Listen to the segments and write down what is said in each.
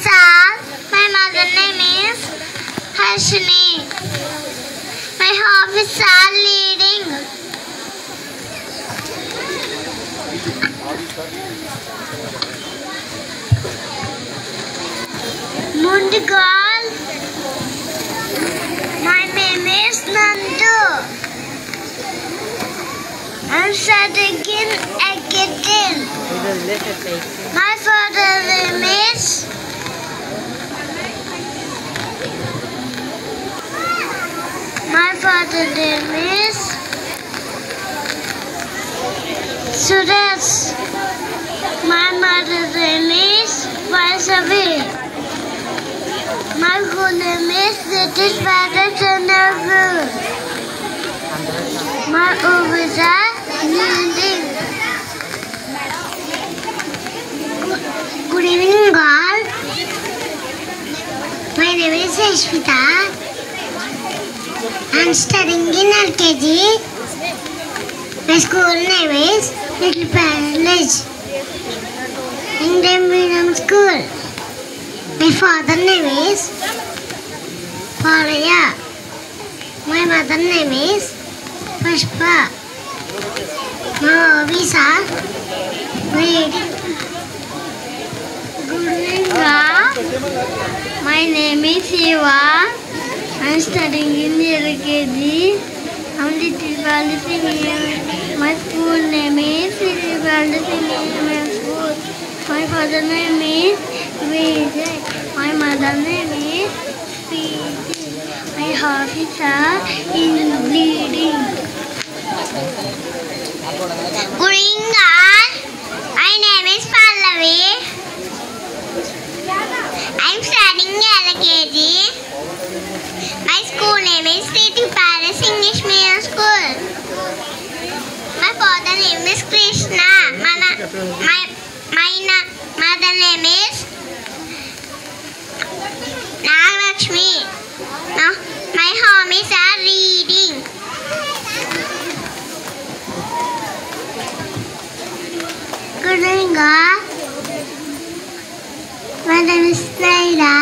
Vishal. My mother name is Harshini. My hobbies are reading. Mundigal. My name is Nandu. I'm studying in Agatin. My father's name is Suresh. My mother's name is Vasavi. My full name is British Chandra. My hobbies are reading. Good evening, all. My name is Ashwita. I'm studying in LKG. My school name is Little Palace English Medium School. My father's name is Paulaya. My mother's name is Pushpa. My hobbies are reading. Good evening, my name is Shiva. I'm studying in LKG. I'm Little Palace English. My school name is Little Palace English School. My father's name is Vijay. My mother's name is Preeti. My hobbies are in reading. Good evening, all. My name is Pallavi. I'm studying in LKG. My school name is Little Palace English Medium School. My father's name is Krishna. My mother's name is Nagakshmi. My hobbies are reading. Good evening, all. My name is Naira.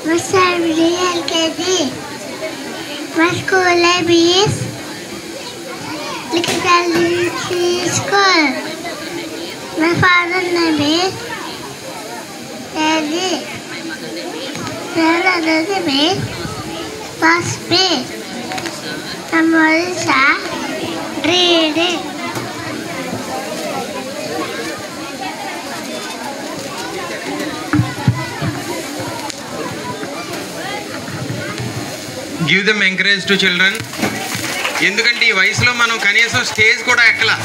My studying LKG. My school name is Little Palace School. My father's name is Daddy. My mother's name is Vaspi. My hobbies are reading. Give them encourage to children. ఎందుకంటే ఈ వయసులో మనం కనీసం stage కూడా ఎక్కలా.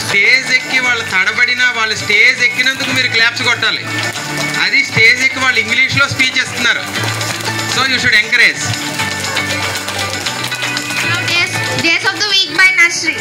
Stage ఎక్కి వాళ్ళు తడబడినా వాళ్ళు stage ఎక్కినందుకు మీరు క్లాప్స్ కొట్టాలి. అది స్టేజ్ ఎక్కి వాళ్ళు ఇంగ్లీష్లో స్పీచ్ ఇస్తున్నారు. So you should encourage. Days of the week by Nursery.